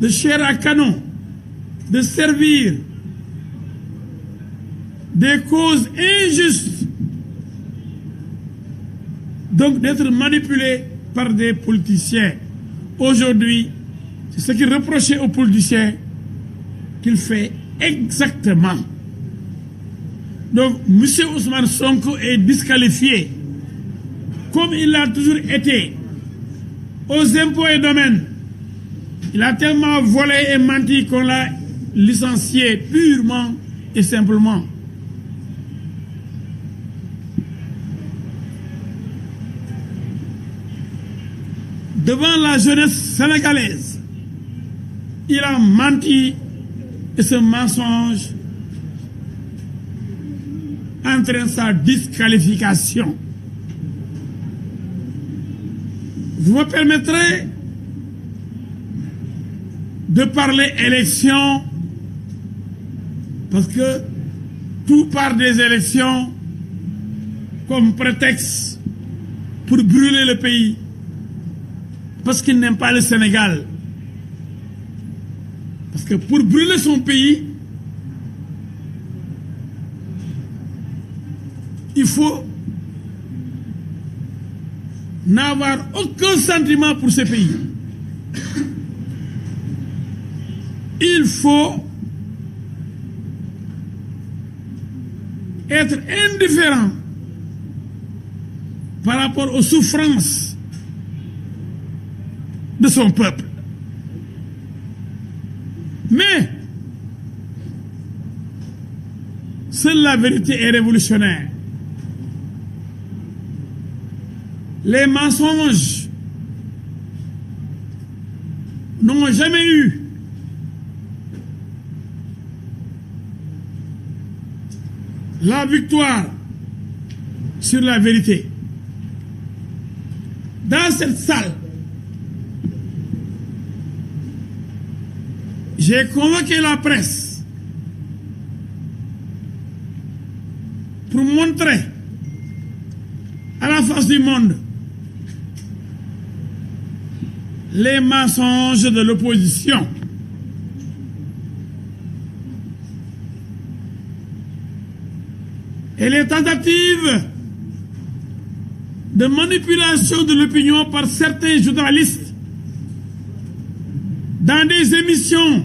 de chair à canon, de servir des causes injustes, donc d'être manipulé par des politiciens. Aujourd'hui, c'est ce qu'il reprochait aux politiciens qu'il fait exactement. Donc, M. Ousmane Sonko est disqualifié, comme il l'a toujours été, aux impôts et domaines. Il a tellement volé et menti qu'on l'a licencié purement et simplement. Devant la jeunesse sénégalaise, il a menti et ce mensonge entraîne sa disqualification. Vous me permettrez de parler élection parce que tout part des élections comme prétexte pour brûler le pays parce qu'il n'aime pas le Sénégal. Parce que pour brûler son pays, il faut n'avoir aucun sentiment pour ce pays. Il faut être indifférent par rapport aux souffrances de son peuple. Mais seule la vérité est révolutionnaire. Les mensonges n'ont jamais eu la victoire sur la vérité. Dans cette salle, j'ai convoqué la presse pour montrer à la face du monde les mensonges de l'opposition. Et les tentatives de manipulation de l'opinion par certains journalistes dans des émissions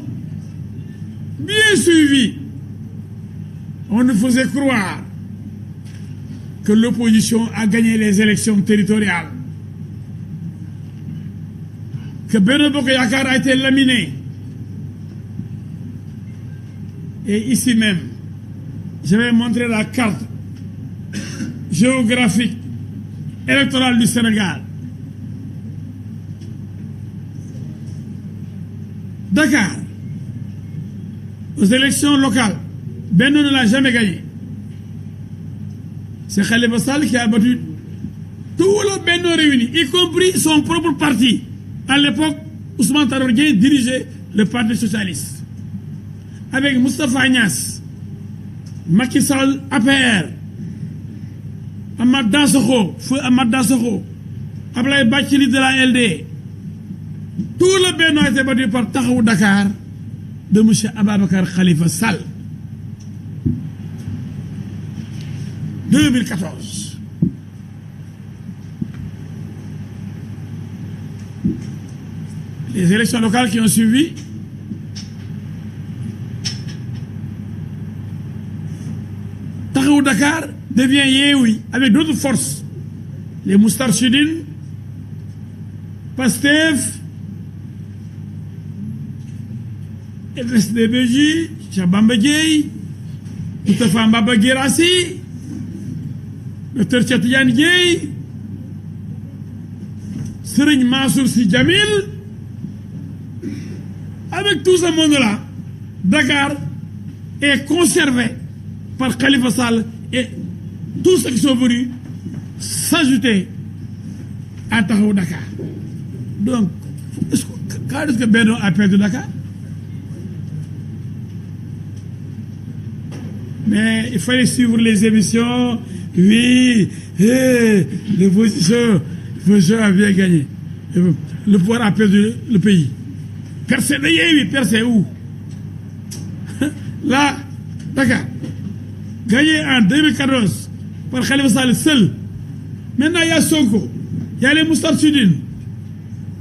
bien suivies. On nous faisait croire que l'opposition a gagné les élections territoriales, que Benno Bokk Yakaar a été laminé. Et ici même, je vais montrer la carte géographique électorale du Sénégal. Dakar, aux élections locales, Benno ne l'a jamais gagné. C'est Khalifa Sall qui a battu tout le Benno réuni, y compris son propre parti. À l'époque, Ousmane Tanor Dieng dirigeait le Parti socialiste. Avec Moustapha Niasse, Macky Sall, APR, Ahmad Dansokho, Feu Ahmad Dansokho, Ablaye Bathily de la LD. Tout le Benno a été battu par Taxawu Dakar de M. Ababacar Khalifa Sall. 2014. Les élections locales qui ont suivi, Taxawu Dakar devient Yewwi avec d'autres forces. Les Moustarchidine, Pastef, FSD/BJ, Cheikh Bamba Dièye, Moustapha Mbaba Guirassy, Dr Cheikh Tidiane Dièye, Serigne Mansour Sy Djamil. Avec tout ce monde-là, Dakar est conservé par Khalifa Sall et tous ceux qui sont venus s'ajouter à Taxawu Dakar. Donc, quand est-ce que Benno a perdu Dakar? Mais il fallait suivre les émissions. Oui, l'opposition a bien gagné. Le pouvoir a perdu le pays. Percé de Yewwi, percé où? Là, Dakar, gagné en 2014 par Khalifa Sall seul. Maintenant, il y a Sonko, il y a les Moustarchidine,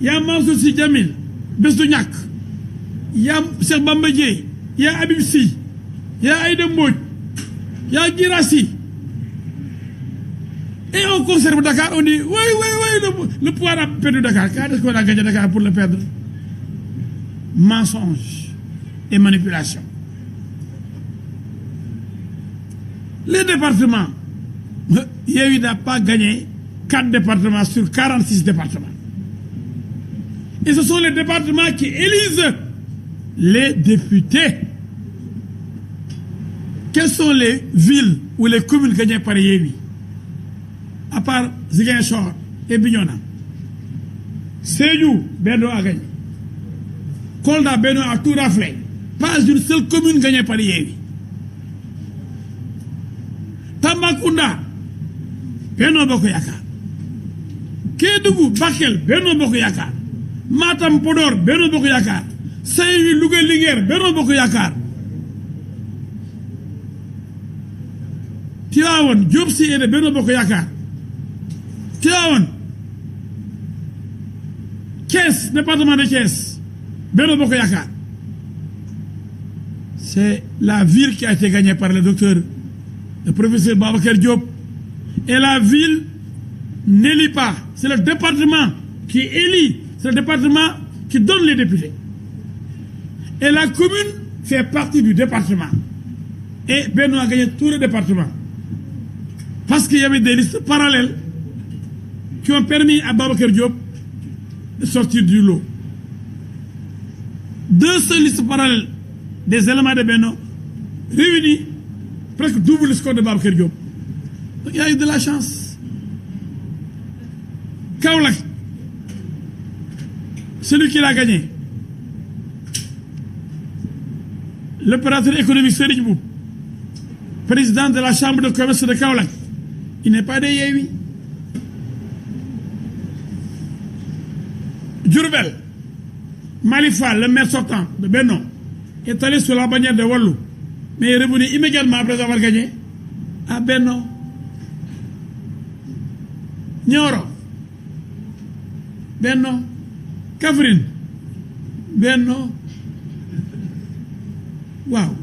il y a Mansour Sy Djamil, Besdouignac, il y a Cheikh Bamba Dièye, il y a Habib Sy, il y a Aïda Mbodj, il y a Guirassy. Et on conserve Dakar, on dit oui, le pouvoir a perdu Dakar. Quand est-ce qu'on a gagné Dakar pour le perdre? Mensonge et manipulation. Les départements, Yewwi n'a pas gagné 4 départements sur 46 départements. Et ce sont les départements qui élisent les députés. Quelles sont les villes ou les communes gagnées par Yewwi? À part Ziguinchor et Bignona. Sédhiou, Benno a gagné. Kolda, Benno a tout raflé. Pas une seule commune gagnée par Yewwi. Tambacounda, Benno Bokk Yakaar. Kédougou, Bakel, Benno Bokk Yakaar. Matam, Podor, Benno Bokk Yakaar. Saint-Louis, Louga, Linguère, Benno Bokk Yakaar. Tivaouane, Diop Sy et Benno Bokk Yakaar. Tivaouane, Thiès, département de Thiès, Benno Bokk Yakaar. C'est la ville qui a été gagnée par le docteur, le professeur Babacar Diop. Et la ville n'élit pas. C'est le département qui élit. C'est le département qui donne les députés. Et la commune fait partie du département. Et Benno a gagné tout le département. Parce qu'il y avait des listes parallèles qui ont permis à Babacar Diop de sortir du lot. 2 seules listes parallèles des éléments de Benno réunis, presque double le score de Babacar Diop. Donc il y a eu de la chance. Kaolack, celui qui l'a gagné, l'opérateur économique Serigne Mboup, président de la chambre de commerce de Kaolack, il n'est pas de Yewwi. Diourbel, Malifa, le maire sortant de Benno, est allé sur la bannière de Wallu, mais est revenu immédiatement après avoir gagné à Benno. Nioro, Benno. Kaffrine, Benno. Waouh!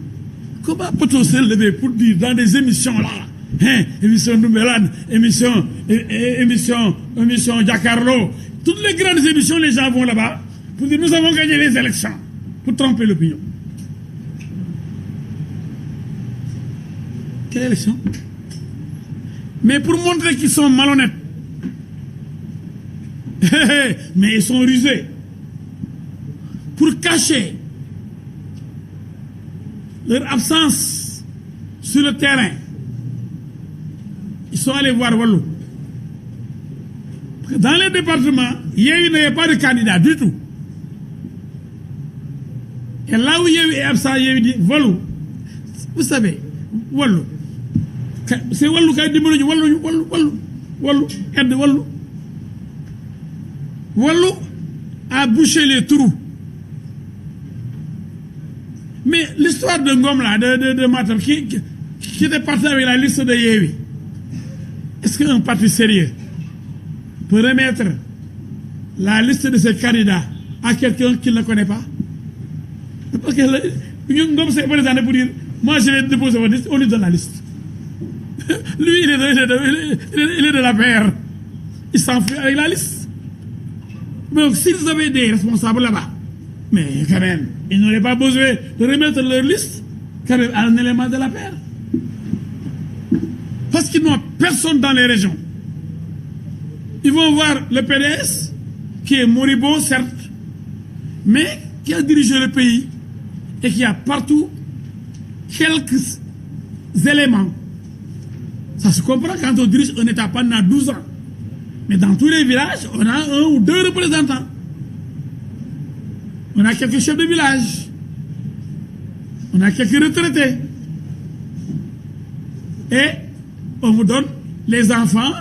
Comment peut-on se lever pour dire dans des émissions là, émission Noumelane, émission Giancarlo, toutes les grandes émissions, les gens vont là-bas pour dire nous avons gagné les élections, pour tromper l'opinion. Quelle élection? Mais pour montrer qu'ils sont malhonnêtes. Mais ils sont rusés. Pour cacher leur absence sur le terrain, ils sont allés voir Wallu. Dans les départements, Yewwi n'avait pas de candidat du tout. Et là où Yewwi est absent, Yewwi dit Wallu. Vous savez, Wallu. C'est Wallu qui a dit Wallu, aide Wallu. Wallu a bouché les trous. Mais l'histoire de Ngom là, de Matam, qui était parti avec la liste de Yewwi, est-ce qu'un parti sérieux peut remettre la liste de ses candidats à quelqu'un qu'il ne connaît pas? Parce que Ngom s'est présenté pour dire moi je vais déposer votre liste, on lui donne la liste. Lui il est de la paire. Il s'enfuit avec la liste. Donc s'ils avaient des responsables là-bas, mais quand même, ils n'auraient pas besoin de remettre leur liste quand même à un élément de la paire. Parce qu'ils n'ont personne dans les régions. Ils vont voir le PDS, qui est moribond, certes, mais qui a dirigé le pays et qui a partout quelques éléments. Ça se comprend quand on dirige un État pendant 12 ans. Mais dans tous les villages, on a 1 ou 2 représentants. On a quelques chefs de village. On a quelques retraités. Et on vous donne les enfants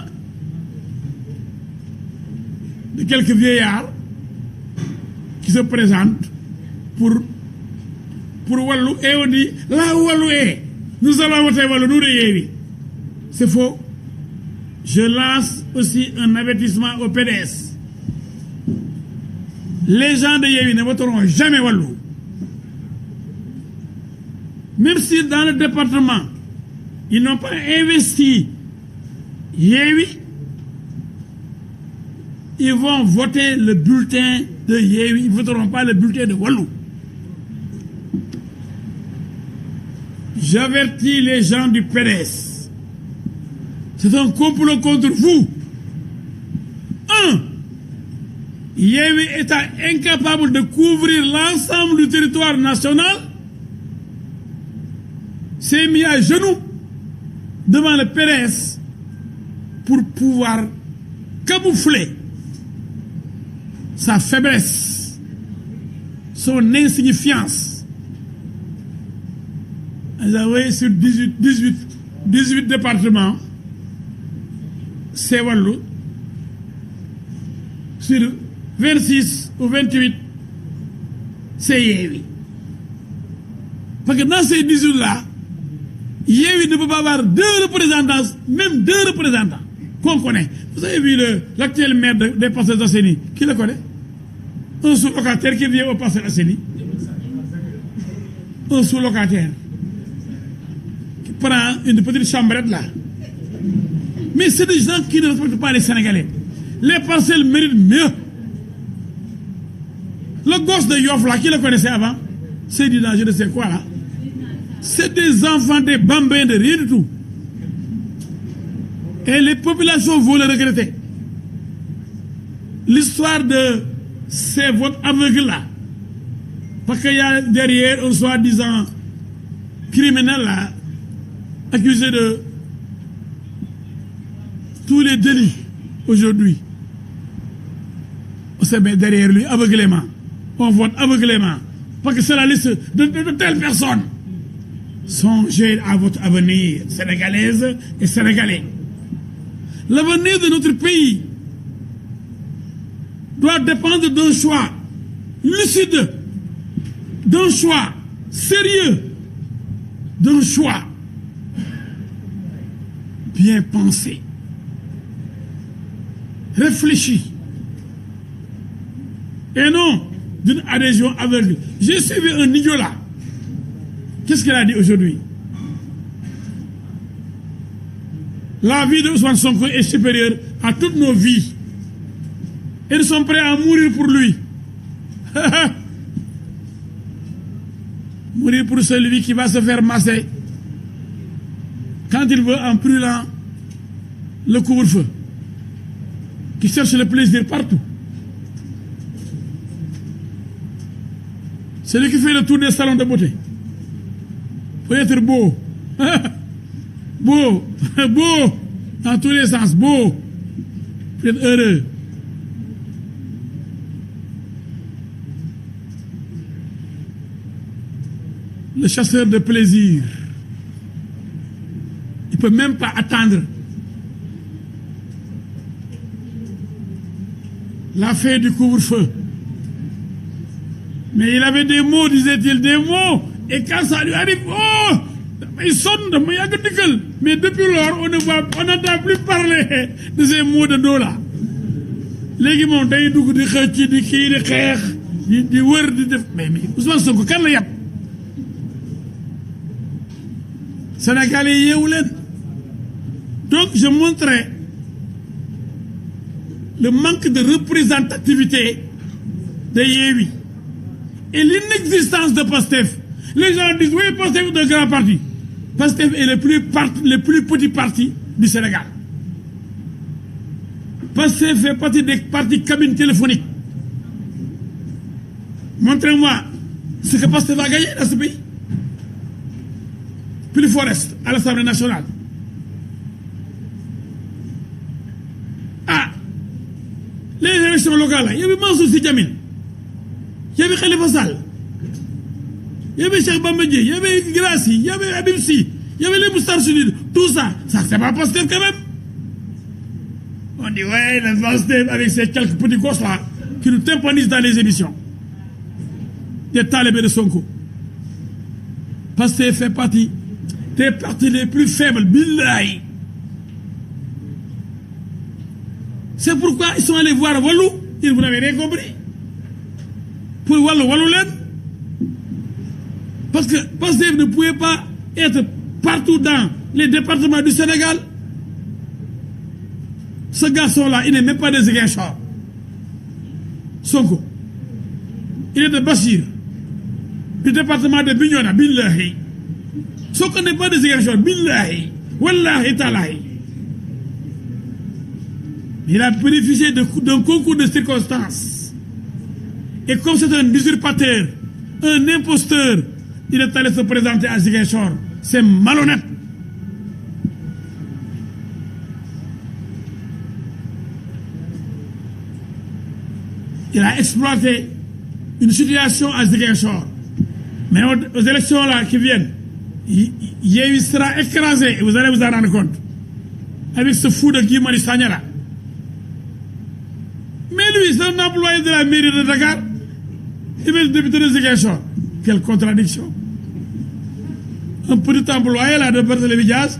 de quelques vieillards qui se présentent pour Wallou et on dit là où Wallou est, nous allons voter Wallou, nous de Yéwi. C'est faux. Je lance aussi un avertissement au PDS. Les gens de Yéwi ne voteront jamais Wallou. Même si dans le département, ils n'ont pas investi Yéwi, ils vont voter le bulletin de Yéwi, ils ne voteront pas le bulletin de Wallou. J'avertis les gens du PDS. C'est un complot contre vous. Yéwi est incapable de couvrir l'ensemble du territoire national, s'est mis à genoux devant le PDS pour pouvoir camoufler sa faiblesse, son insignifiance. Vous avez sur 18 départements, c'est Wallou. Sur 26 ou 28, c'est Yéwi. Parce que dans ces 18-là, Yéwi ne peut pas avoir deux représentants, même deux représentants qu'on connaît. Vous avez vu l'actuel maire des Parcelles Assainies, qui le connaît? Un sous-locataire qui vient au Parcelles Assainies. Un sous-locataire qui prend une petite chambrette là. Mais c'est des gens qui ne respectent pas les Sénégalais. Les parcelles méritent mieux. Le gosse de Yoff là, qui le connaissait avant? C'est dit dans je ne sais quoi là. C'est des enfants, des bambins de rien du tout. Et les populations vont le regretter. L'histoire de ces votes aveugles là, parce qu'il y a derrière un soi-disant criminel là, accusé de tous les délits aujourd'hui. On se met derrière lui aveuglément. On vote aveuglément. Parce que c'est la liste de telles personnes. Songez à votre avenir, sénégalaise et sénégalais. L'avenir de notre pays doit dépendre d'un choix lucide, d'un choix sérieux, d'un choix bien pensé, réfléchi, et non d'une adhésion aveugle. J'ai suivi un idiot là. Qu'est-ce qu'il a dit aujourd'hui? La vie de Ousmane Sonko est supérieure à toutes nos vies. Et nous sommes prêts à mourir pour lui. Mourir pour celui qui va se faire masser quand il veut en brûlant le couvre-feu. Qui cherche le plaisir partout. Celui qui fait le tour des salons de beauté. Faut être beau. Beau. Beau. Dans tous les sens. Beau. Faut être heureux. Le chasseur de plaisir. Il ne peut même pas attendre la fin du couvre-feu. Mais il avait des mots, disait-il, des mots. Et quand ça lui arrive, oh, il sonne de moi, mais depuis lors, on n'entend plus parler de ces mots de dos là. Les gens ont dit di xëcc di kii di xeex di wër di def mais Ousmane Sonko kan la yàpp Sénégalais yeewu leen. Donc je montrais le manque de représentativité de Yéwi et l'inexistence de Pastef. Les gens disent oui, Pastef est un grand parti. Pastef est le plus petit parti du Sénégal. Pastef fait partie des partis cabines téléphoniques. Montrez-moi ce que Pastef a gagné dans ce pays. Plus Forest à l'Assemblée nationale. Ah, les élections locales, il y avait Mansour Sy Djamil, il y avait Khalifa Sall, il y avait Cheikh Bamba Dièye, il y avait Guirassy, il y avait Habib Sy, il y avait les Moustarchidines, tout ça, c'est pas Pastef quand même. On dit ouais, le Pastef avec ces quelques petits gosses là qui nous tympanisent dans les émissions. des talibés de Sonko. Parce que fait partie des partis les plus faibles, billahi. C'est pourquoi ils sont allés voir Wallou. Vous n'avez rien compris. Pour Wallou Len. Parce que Pastef ne pouvait pas être partout dans les départements du Sénégal. Ce garçon-là, il n'est même pas de Ziguinchor. Sonko. Il est de Bachir, du département de Bignona, billahi. Sonko n'est pas de Ziguinchor, billahi. Wallahi talahi. Il a bénéficié d'un concours de circonstances. Et comme c'est un usurpateur, un imposteur, il est allé se présenter à Ziguinchor. C'est malhonnête. Il a exploité une situation à Ziguinchor. Mais aux élections là qui viennent, il sera écrasé et vous allez vous en rendre compte. Avec ce fou de Guy Marius Sagna là. Mais lui, c'est un employé de la mairie de Dakar. Il est le député de Ziguinchor. Quelle contradiction. Un petit employé là de Barthélémy Dias,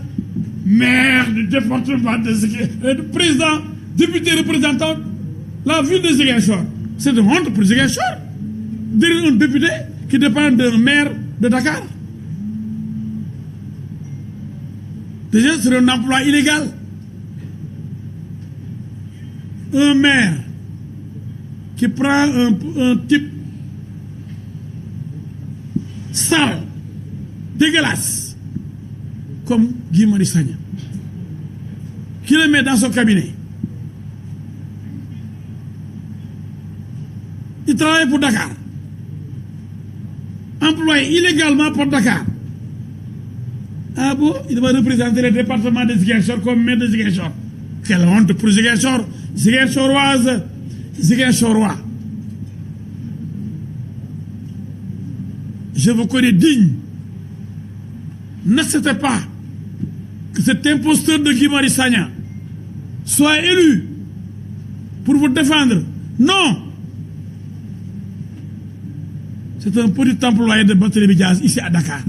maire du département de Ziguinchor, président, député représentant la ville de Ziguinchor. C'est une honte pour Ziguinchor. Dire un député qui dépend d'un maire de Dakar. Déjà, c'est un emploi illégal. Un maire qui prend un type sale, dégueulasse, comme Guy Marius Sagna, qui le met dans son cabinet. Il travaille pour Dakar. Employé illégalement pour Dakar. Ah bon, il va représenter le département de Ziguinchor comme maire de Ziguinchor. Quelle honte pour Ziguinchor, Ziguinchoroise, Ziguinchorois. Je vous connais digne. N'acceptez pas que cet imposteur de Guy Marius Sagna soit élu pour vous défendre. Non. C'est un petit employé de Barthélémy Dias ici à Dakar.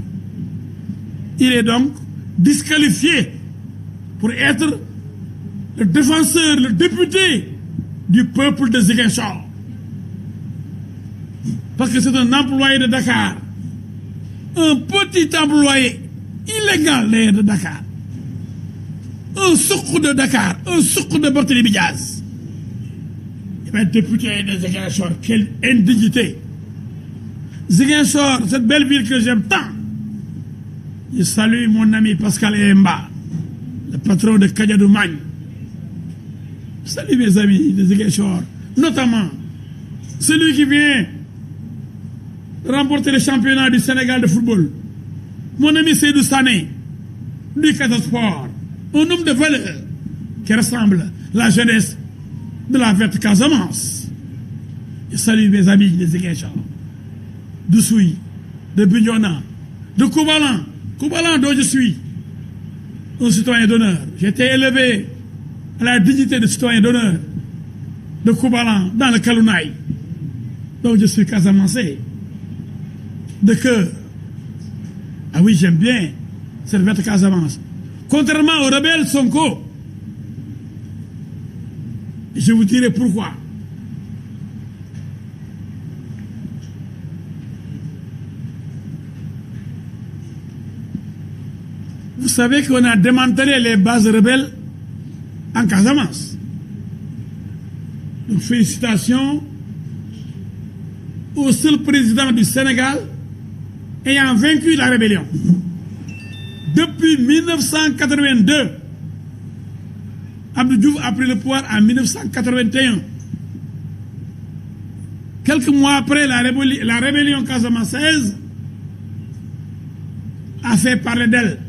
Il est donc disqualifié pour être le défenseur, le député du peuple de Ziguinchor. Parce que c'est un employé de Dakar. Un petit employé illégal de Dakar. Un souk de Dakar. Un souk de Barthélémy Dias. Il va être député de Ziguinchor. Quelle indignité. Ziguinchor, cette belle ville que j'aime tant. Je salue mon ami Pascal Emba, le patron de Kadiadou Magne. Salut mes amis de Ziguinchor, notamment celui qui vient remporter le championnat du Sénégal de football. Mon ami Seydou Sané, du Casa Sport, un homme de valeur qui ressemble à la jeunesse de la verte Casamance. Je salue mes amis de Ziguinchor, d'Oussouy, de Bignona, de Koubalan. Koubalan dont je suis un citoyen d'honneur. J'ai été élevé à la dignité de citoyen d'honneur de Koubalan dans le Kalounaï. Donc je suis casamancé de cœur. Ah oui, j'aime bien cette verte Casamance. Contrairement au rebelle Sonko, je vous dirai pourquoi. Vous savez qu'on a démantelé les bases rebelles en Casamance. Donc félicitations au seul président du Sénégal ayant vaincu la rébellion. Depuis 1982, Abdou Diouf a pris le pouvoir en 1981. Quelques mois après la rébellion casamançaise a fait parler d'elle.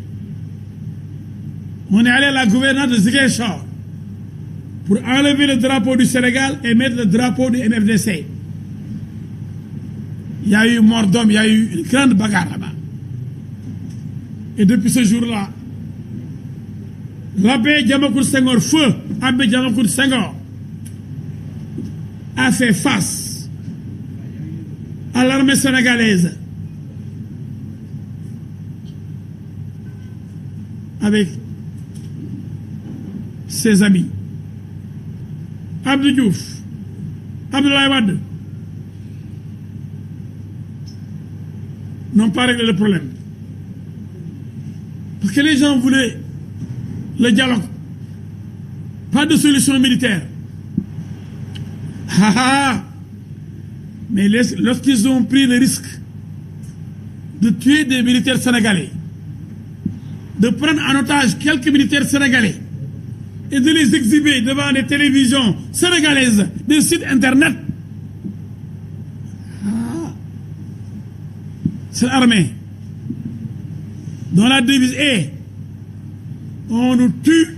On est allé à la gouvernance de Ziguinchor pour enlever le drapeau du Sénégal et mettre le drapeau du MFDC. Il y a eu mort d'homme, il y a eu une grande bagarre là-bas. Et depuis ce jour-là, l'abbé Diamacoune Senghor, feu abbé Diamacoune Senghor, a fait face à l'armée sénégalaise avec ses amis. Abdou Diouf, Abdoulaye Wade n'ont pas réglé le problème. Parce que les gens voulaient le dialogue. Pas de solution militaire. Mais lorsqu'ils ont pris le risque de tuer des militaires sénégalais, de prendre en otage quelques militaires sénégalais et de les exhiber devant des télévisions sénégalaises, des sites internet, cette armée dont la devise est on nous tue,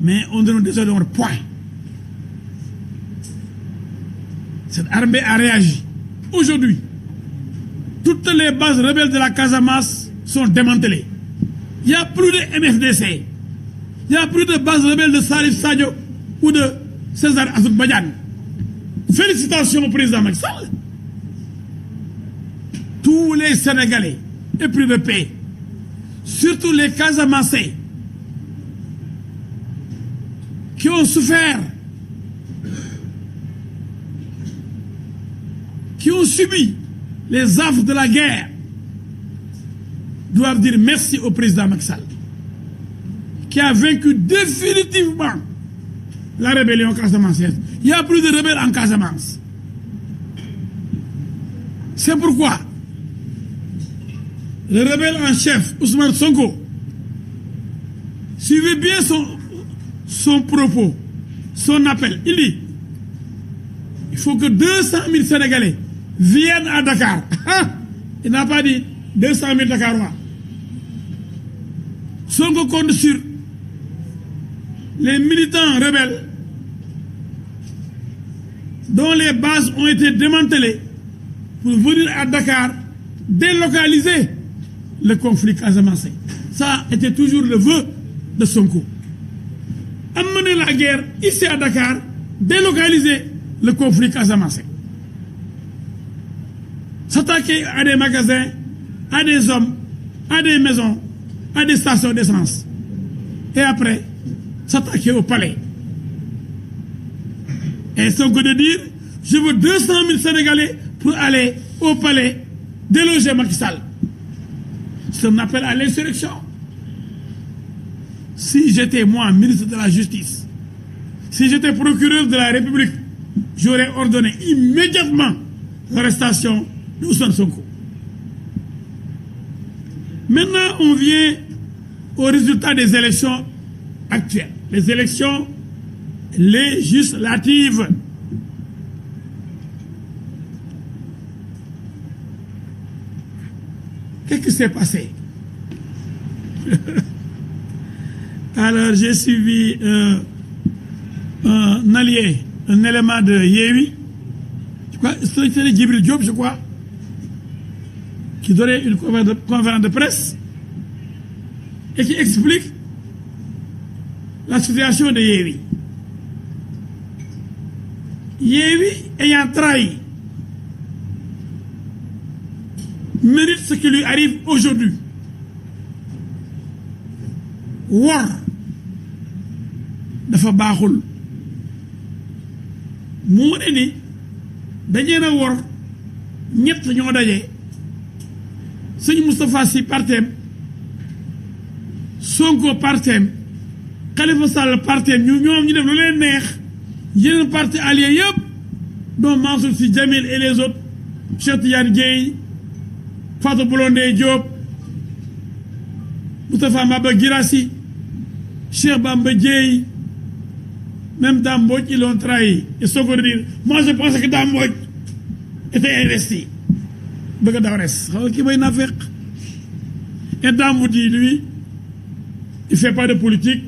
mais on ne nous déshonore point. Cette armée a réagi. Aujourd'hui, toutes les bases rebelles de la Casamance sont démantelées. Il n'y a plus de MFDC. Il n'y a plus de bases rebelles de Salif Sadio ou de César Azzouk Badiane. Félicitations au président Macky Sall. Tous les Sénégalais épris de paix, surtout les Casamancés, qui ont souffert, qui ont subi les affres de la guerre, doivent dire merci au président Macky Sall, qui a vaincu définitivement la rébellion casamançaise. Il n'y a plus de rebelles en Casamance. C'est pourquoi le rebelle en chef, Ousmane Sonko, suivez bien son propos, son appel. Il dit, il faut que 200 000 Sénégalais viennent à Dakar. Il n'a pas dit 200 000 Dakarois. Sonko compte sur les militants rebelles dont les bases ont été démantelées pour venir à Dakar délocaliser le conflit casamancé. Ça était toujours le vœu de Sonko. Amener la guerre ici à Dakar, délocaliser le conflit casamancé. S'attaquer à des magasins, à des hommes, à des maisons, à des stations d'essence. Et après, s'attaquer au palais. Et Sonko de dire, je veux 200 000 Sénégalais pour aller au palais déloger Macky Sall. C'est un appel à l'insurrection. Si j'étais moi ministre de la Justice, si j'étais procureur de la République, j'aurais ordonné immédiatement l'arrestation de Ousmane Sonko. Maintenant, on vient au résultat des élections actuelles. Les élections législatives. Qu'est-ce qui s'est passé? Alors, j'ai suivi un allié, un élément de Yewwi, je crois, c'était Djibril Diop, je crois, qui donnait une conférence de presse et qui explique la situation de Yewwi. Yewwi ayant trahi mérite ce qui lui arrive aujourd'hui. Wor dafa baaxul mu ne ni dañee na wor ñett ñoo daje sëñ Moustapha Sy parteem Sonko parteem Khalifa Sall parteem ñoom ñu def lu leen neex yeneen parti alliés yëpp dont Mansour Sy Djamil et les autres Cheikh Tidiane Dièye Fatou Blondin Diop Moustapha Maba Guirassy Cheikh Bamba Dièye même Dame Mbodj ils l'ont trahi et Sonko de dire moi je pense que Dame Mbodj était investi bëgg a daw res xaw ki may nafeq et Dame vous dit lui il fait pas de politique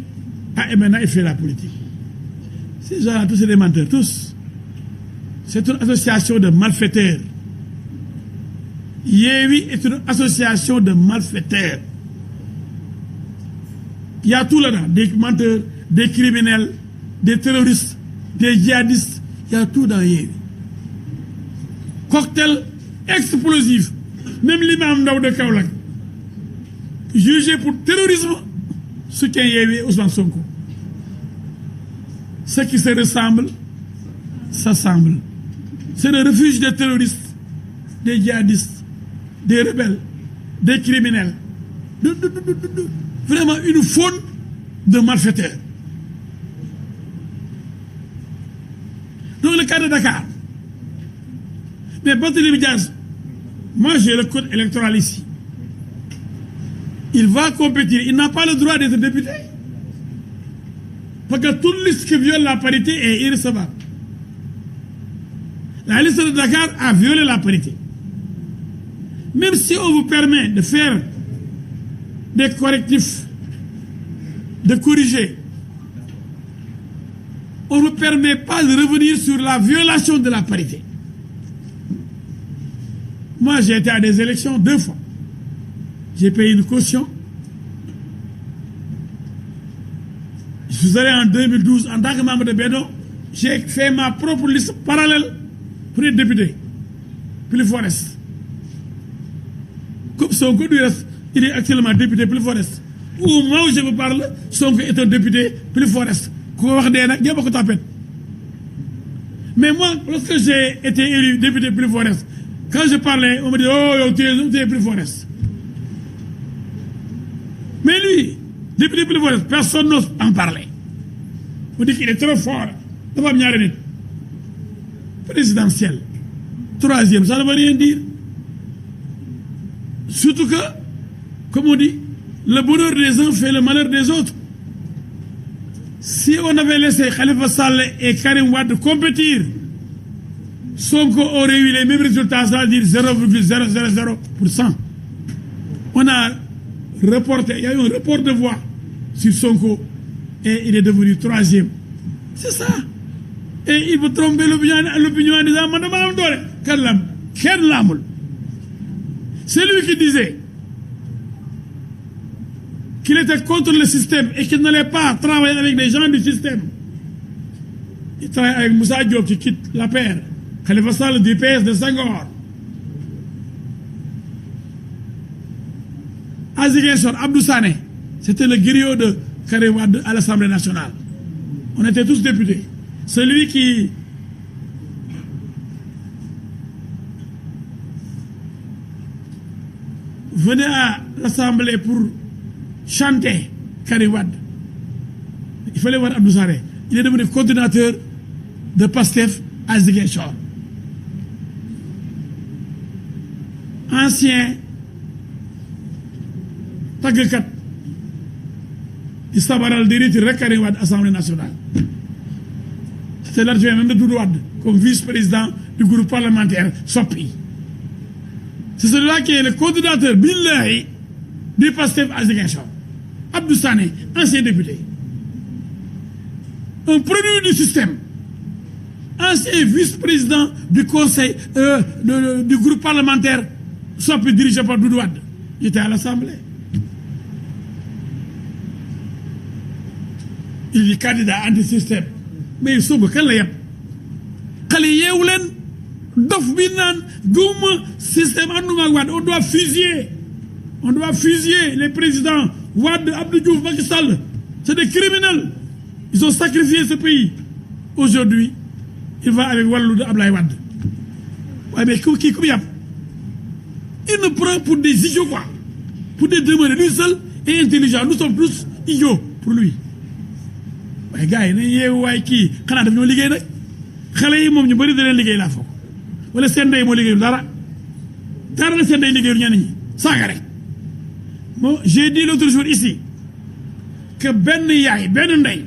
et maintenant il fait la politique. Ces gens-là tous c'est des menteurs tous. C'est une association de malfaiteurs. Yewwi est une association de malfaiteurs. Il y a tout là-dedans, des menteurs, des criminels, des terroristes, des djihadistes, il y a tout dans Yewwi. Cocktail explosives. Même l'imam Ndaw de Kaolack, jugé pour terrorisme, soutient Yewwi Ousmane Sonko. Ce qui se ressemble s'assemble. C'est le refuge des terroristes, des djihadistes, des rebelles, des criminels. Vraiment une faune de malfaiteurs. Donc le cas de Dakar. Mais Barthélémy Dias, moi j'ai le code électoral ici. Il va compétir. Il n'a pas le droit d'être député. Parce que toute liste qui viole la parité est irrecevable. La liste de Dakar a violé la parité. Même si on vous permet de faire des correctifs, de corriger, on ne permet pas de revenir sur la violation de la parité. Moi, j'ai été à des élections 2 fois. J'ai payé une caution. Je suis allé en 2012 en tant que membre de Bédon. J'ai fait ma propre liste parallèle pour être député. Plus Forest. Comme Sonko du reste, il est actuellement député Plus Forest. Au moment où je vous parle, Sonko est un député Plus Forest. Mais moi, lorsque j'ai été élu député Plus Forest, quand je parlais, on me dit, oh, tu es Plus Forest. Mais lui, député Plus Forest, personne n'ose en parler. On dit qu'il est trop fort. Présidentiel. 3e, ça ne veut rien dire. Surtout que, comme on dit, le bonheur des uns fait le malheur des autres. Si on avait laissé Khalifa Sall et Karim Wade compétir, Sonko aurait eu les mêmes résultats, c'est-à-dire 0,000%. On a reporté, il y a eu un report de voix sur Sonko et il est devenu 3e. C'est ça. Et il veut tromper l'opinion en disant, c'est lui qui disait qu'il était contre le système et qu'il n'allait pas travailler avec les gens du système. Il travaille avec Moussa Diop qui quitte la paire. Khalifa Sall du PS de Senghor. Aziguinchor, Abdou Sané, c'était le griot de Karim Wade à l'Assemblée nationale. On était tous députés. Celui qui venait à l'Assemblée pour chanter Karim Wade, il fallait voir Abdou Sané. Il est devenu coordinateur de PASTEF à Ziguinchor. Ancien tàggkat di sabaral di retirer Karim Wade Assemblée nationale. C'était l'adjoint même de Doudou Wade comme vice-président du groupe parlementaire SOPI. C'est celui-là qui est le coordinateur billahi du PASTEF à Ziguinchor. Abdou Sané, ancien député. Un produit du système. Ancien vice-président du conseil du groupe parlementaire SOPI dirigé par Doudou Wade. Il était à l'Assemblée. Il est candidat anti-système. Mais il sauve quand il y a système. On doit fusiller. On doit fusiller les présidents Wade, Abdou Diouf, Macky Sall. C'est des criminels. Ils ont sacrifié ce pays. Aujourd'hui, il va avec Walloud Ablaye Wade. Ouais, mais qui il nous prend pour des idiots, quoi. Pour des demeurés. Lui seul est intelligent. Nous sommes tous idiots pour lui. Ouais, gars, il y a des qui sont en train de faire. Xalé yi mom ñu bari da leen liggéey la fokk wala seen ndey mo liggéeyul dara la seen ndey liggéeyul ñenn ñi saaga rek. Bon, j'ai dit l'autre jour ici que benn yaay benn ndey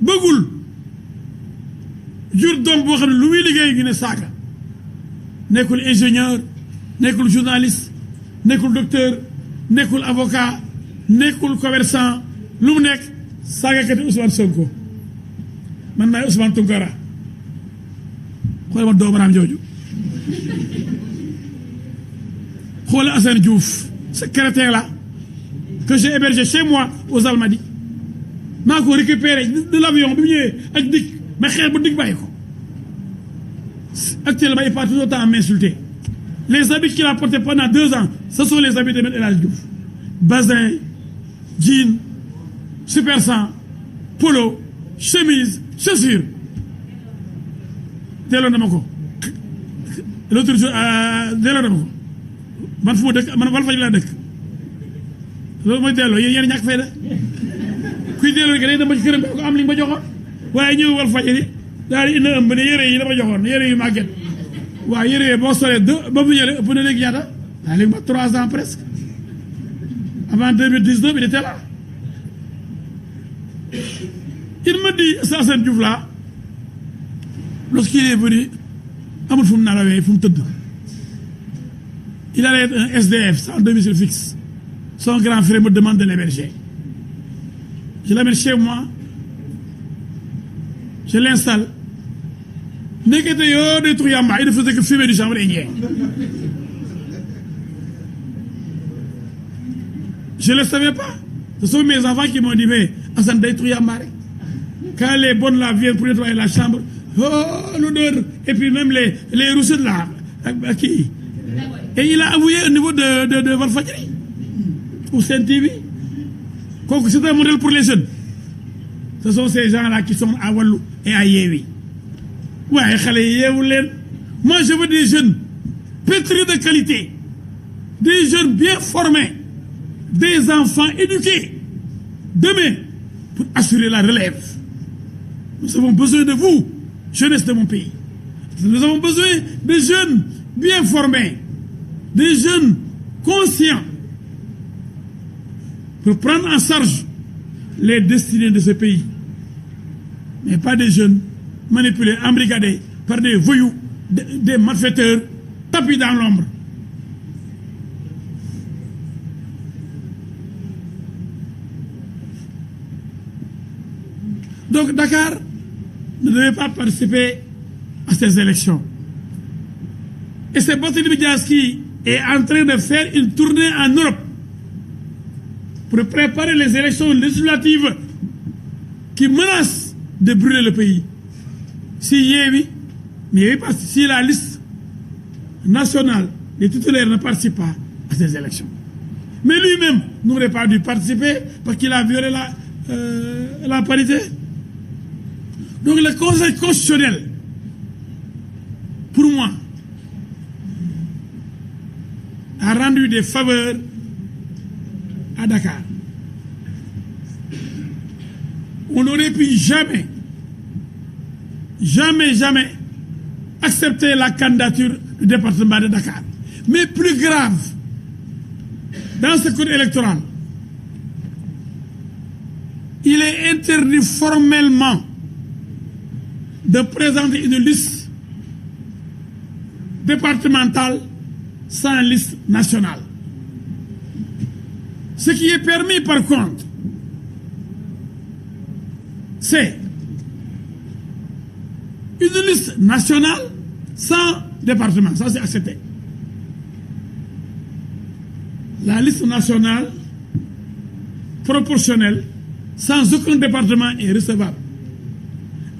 bëggul jur doom boo xam ne lu muy liggéey ñu ne saaga. Nekkul ingénieur, nekkul journaliste, nekkul docteur, nekkul avocat, nekkul commerçant, lu mu nekk saagakati Ousmane Sonko. Man maay Ousmane Tounkara. Xoolal ma doomaraam jooju. Xoolal Assane Diouf, secrétaire là, que j'ai hébergé chez moi aux Almadies. maa ko récupéré de l'avion bi mu ñëwee ak dik ma xeex ba dik bàyyi ko. Actuellement il passe tout le temps à m'insulter. Les habits qu'il a portés pendant 2 ans, ce sont les habits de M. El Hadji Diouf. Bazin, jean, super 100, polo, chemise, chaussures. Delloo na ma ko l'autre jour delloo na ma ko man fu ma dëkk man Walfadjri laa dëkk loolu mooy delloo yéen ñàkk fay da kuy delloo rek day dem ba ci këram ko am li nga ma joxoon waaye ñëw Walfadjri daal di indi ëmb ne yére yi la ma joxoon yére yu màgget waaw yére yi boo solee ba mu ñëwee ëpp na léegi ñaata daa léegi ma 3 ans presque avant 2019 il était là il me dit Assane Diouf là lorsqu'il est venu amul fu mu nalawee fu mu tëdd il allait être un SDF sans domicile fixe son grand frère me demande de l'héberger je l'amène chez moi je l'installe nekkete yoo day tux yàmba il ne faisait que fumer du chanvre indien je le savais pas ce sont mes enfants qui m'ont dit mais Assane day tux yàmba rek quand les bonnes là viennent pour nettoyer la chambre oh l'odeur et puis même les roussettes là kii et il a avoué au niveau de Walfadjri ou Sen TV kooku c'est un modèle pour les jeunes ce sont ces gens là qui sont à Wallu et à Yewwi waaye xale yi yeewu leen moi je veux des jeunes pétris de qualité des jeunes bien formés des enfants éduqués demain pour assurer la relève nous avons besoin de vous jeunesse de mon pays. Nous avons besoin de jeunes bien formés, des jeunes conscients pour prendre en charge les destinées de ce pays. Mais pas des jeunes manipulés, embrigadés par des voyous, des malfaiteurs, tapis dans l'ombre. Donc Dakar ne devait pas participer à ces élections. Et c'est Barthélémy Dias qui est en train de faire une tournée en Europe pour préparer les élections législatives qui menacent de brûler le pays. Si Yewwi, si la liste nationale des titulaires ne participe pas à ces élections. Mais lui-même n'aurait pas dû participer parce qu'il a violé la parité. Donc le Conseil constitutionnel, pour moi, a rendu des faveurs à Dakar. On n'aurait pu jamais accepter la candidature du département de Dakar. Mais plus grave, dans ce code électoral, il est interdit formellement de présenter une liste départementale sans liste nationale. Ce qui est permis par contre, c'est une liste nationale sans département. Ça c'est accepté. La liste nationale proportionnelle sans aucun département est recevable.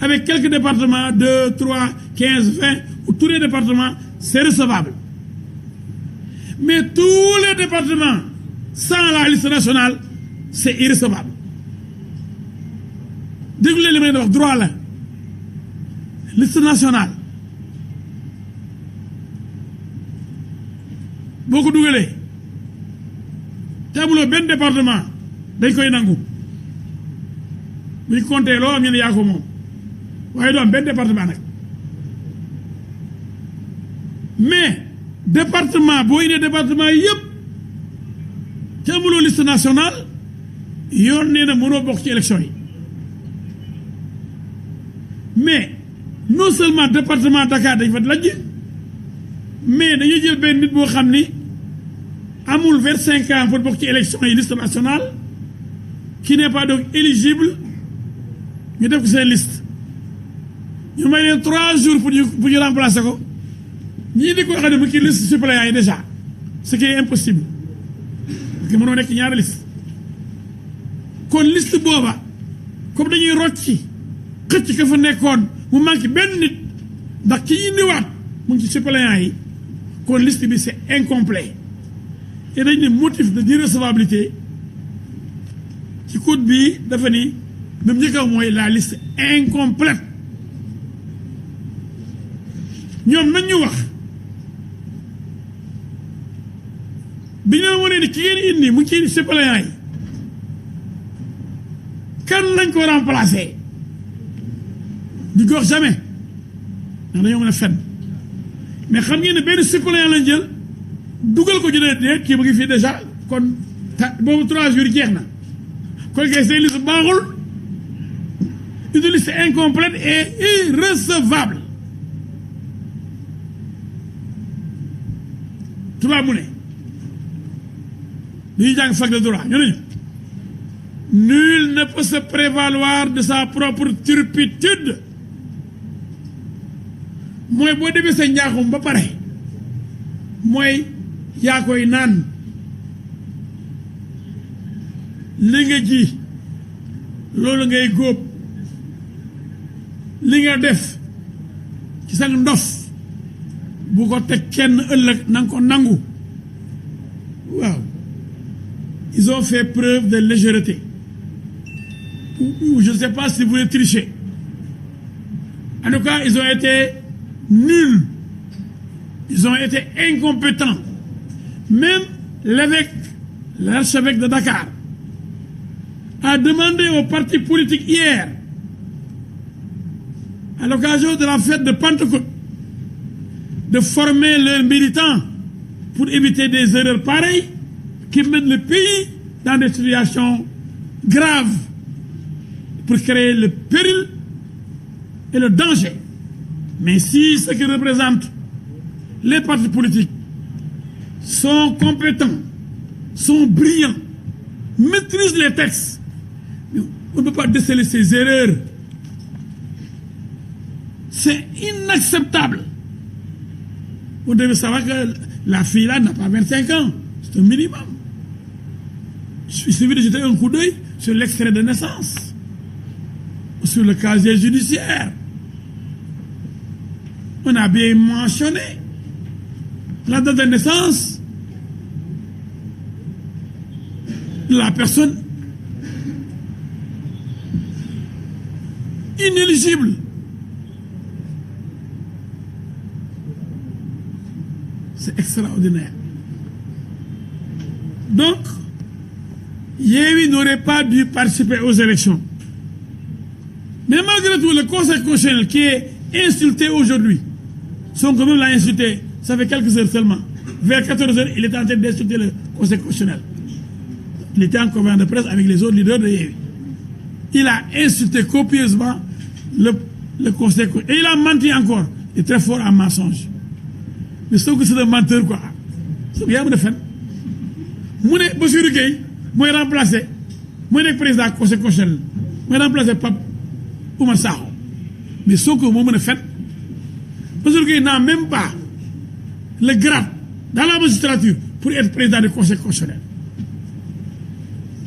Avec quelques départements, 2, 3, 15, 20, ou tous les départements, c'est recevable. Mais tous les départements, sans la liste nationale, c'est irrecevable. Dégoulez les mains de droit là. Liste nationale. Beaucoup de gens, tableau ben département, dañ koy nangu. Buñ compté lo am ñene ya ko mom. Waye do am ben département nak. Mais département boy né département yépp tableau liste nationale yoon néna mëno bok ci élection yi. Mais non seulement département Dakar dañ fa lajj mais dañu jël ben nit bo xamni amul 25 ans pour bok ci élection yi liste nationale qui n'est pas donc éligible ñu def ko seen liste ñu may leen 3 jours pour ñu remplacer ko ñi di ko xamne mu ci liste suppléant yi déjà ce qui est impossible parce que mëno nek ñaar liste kon liste boba comme dañuy rocci xëc ka fa nekkoon mu manki ben nit ndax ci indi waat mu ci suppléant yi kon liste bi c'est incomplet. Et dañ ne motif d'irrecevabilité ci code bi dafa ni même njëkk a mooy la liste incomplète ñoom nañ ñu wax bi ñu wane ni ki ngeen indi mu ci suppléant yi kan lañ ko remplacer di gox jamais ndax dañoo mën a fen mais xam ngeen ne benn suppléant lañ jël dugal ko jëlee de kii ba ngi fii déjà kon boobu 3 jours jeex na kon kay seen liste baaxul une liste incomplète et irrecevable tubaab mu ne dañuy jàng fac de droit ñu ne nul ne peut se prévaloir de sa propre turpitude mooy boo demee sa njaaxum ba pare mooy yaa koy naan li nga ji loolu ngay góob li nga def ci sa ndof bu ko teg kenn ëllëg na nga ko nangu waaw ils ont fait preuve de légèreté ou je ne sais pas si vous voulez tricher en tout cas ils ont été nuls, ils ont été incompétents. Même l'évêque, l'archevêque de Dakar a demandé aux partis politiques hier, à l'occasion de la fête de Pentecôte, de former leurs militants pour éviter des erreurs pareilles qui mènent le pays dans des situations graves pour créer le péril et le danger. Mais si ce qui représente les partis politiques sont compétents, sont brillants, maîtrisent les textes, on ne peut pas déceler ces erreurs. C'est inacceptable. Vous devez savoir que la fille là n'a pas 25 ans. C'est un minimum. Il suffit de jeter un coup d'œil sur l'extrait de naissance, sur le casier judiciaire. On a bien mentionné la date de naissance de la personne inéligible. C'est extraordinaire. Donc, Yewwi n'aurait pas dû participer aux élections. Mais malgré tout, le Conseil constitutionnel qui est insulté aujourd'hui, Sonko même l'a insulté, ça fait quelques heures seulement. Vers 14 heures, il était en train d'insulter le Conseil constitutionnel. Il était en conférence de presse avec les autres leaders de Yewwi. Il a insulté copieusement le Conseil constitutionnel. Et il a menti encore. Il est très fort en mensonge. Mais Sonko c'est un menteur quoi. Sonko yaa mën a fen mu ne Bassirou Gueye mooy remplacé mooy nekk président Conseil constitutionnel mooy remplacé Pape Oumar Sakho. Mais Sonko moo mën a fen. Bassirou Gueye n'a même pas le grade dans la magistrature pour être président du Conseil constitutionnel.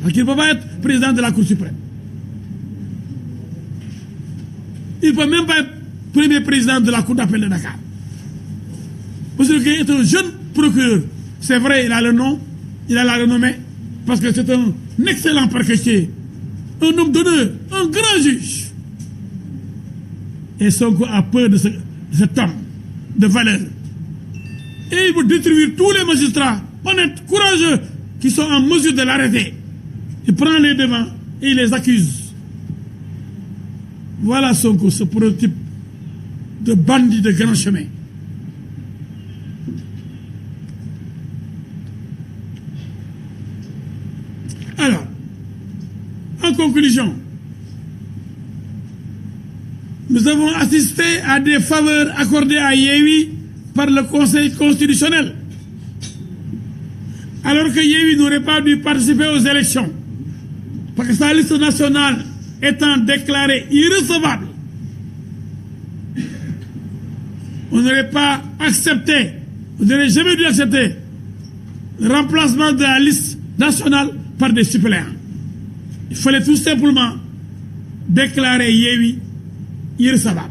Parce qu'il ne peut pas être président de la Cour suprême. Il ne peut même pas être premier président de la Cour d'appel de Dakar. Bassirou Gueye est un jeune procureur. C'est vrai, il a le nom, il a la renommée, parce que c'est un excellent parquetier, un homme d'honneur, un grand juge. Et Sonko a peur de cet homme de valeur. Et il veut détruire tous les magistrats honnêtes, courageux, qui sont en mesure de l'arrêter. Il prend les devants et il les accuse. Voilà Sonko, ce prototype de bandit de grand chemin. Alors, en conclusion, nous avons assisté à des faveurs accordées à Yewwi par le Conseil constitutionnel, alors que Yewwi n'aurait pas dû participer aux élections, parce que sa liste nationale étant déclarée irrecevable. On n'aurait pas accepté, on n'aurait jamais dû accepter le remplacement de la liste nationale par des suppléants. Il fallait tout simplement déclarer Yewwi irrecevable.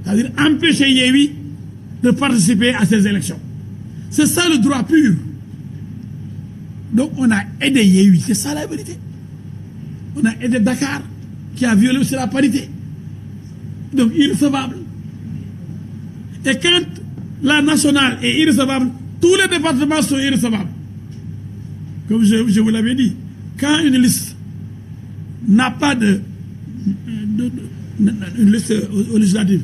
C'est-à-dire empêcher Yewwi de participer à ces élections. C'est ça le droit pur. Donc on a aidé Yewwi, c'est ça la vérité. On a aidé Dakar, qui a violé aussi la parité. Donc irrecevable. Et quand la nationale est irrecevable, tous les départements sont irrecevables. Comme je vous l'avais dit, quand une liste n'a pas une liste législative,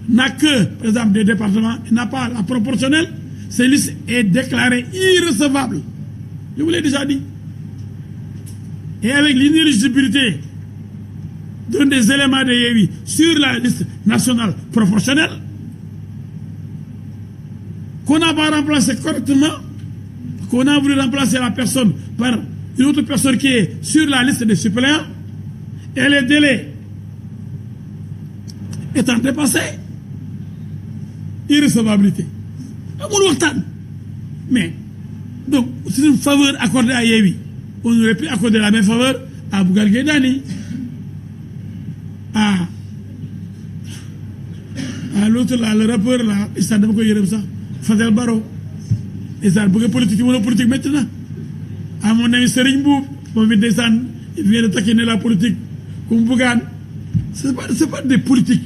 n'a que, par exemple, des départements, n'a pas la proportionnelle, cette liste est déclarée irrecevable. Je vous l'ai déjà dit. Et avec l'inéligibilité d'un des éléments de Yewwi sur la liste nationale proportionnelle, qu'on n'a pas remplacé correctement, qu'on a voulu remplacer la personne par une autre personne qui est sur la liste des suppléants, et les délais étant dépassés, irrecevabilité. Mais, donc, c'est une faveur accordée à Yewwi. On aurait pu accorder la même faveur à Bougane Gueye Dany, à l'autre, là, le rappeur, là, il s'en demande ça, Fadel Barro. Et ça, pour politique, politique maintenant. À mon ami Serigne Mboup, il vient de taquiner la politique comme Bougane. Ce n'est pas des politiques.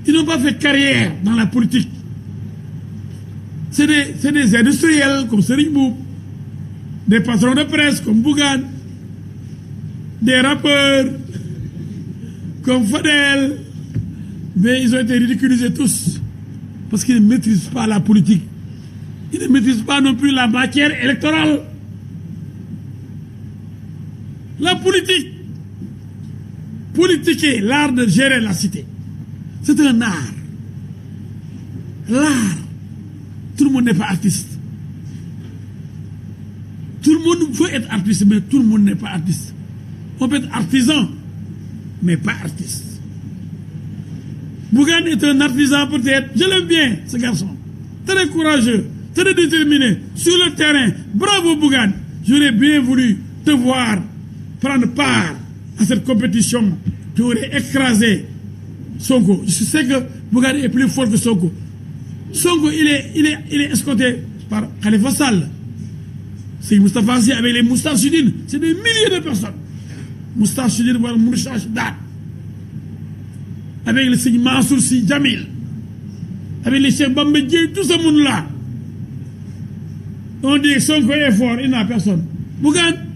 Ils n'ont pas fait carrière dans la politique. C'est des industriels comme Serigne Mboup, des patrons de presse comme Bougane, des rappeurs comme Fadel. Mais ils ont été ridiculisés tous parce qu'ils ne maîtrisent pas la politique. Ils ne maîtrisent pas non plus la matière électorale. La politique. Politiquer, l'art de gérer la cité. C'est un art. L'art. Tout le monde n'est pas artiste. Tout le monde veut être artiste, mais tout le monde n'est pas artiste. On peut être artisan, mais pas artiste. Bougane est un artisan peut-être. Je l'aime bien, ce garçon. Très courageux, très déterminé, sur le terrain. Bravo Bougane. J'aurais bien voulu te voir prendre part à cette compétition. Tu aurais écrasé Sonko. Je sais que Bougane est plus fort que Sonko. Sonko, il est escorté par Khalifa Sall. C'est Moustapha Sy avec les Moustachidines. C'est des milliers de personnes. Moustachidines, voire Moustachidines. Avec le Seigne Mansour Sy Djamil. Avec les Cheikh Bamba Dièye, tout ce monde-là. On dit que Sonko est fort, il n'a personne. Bougane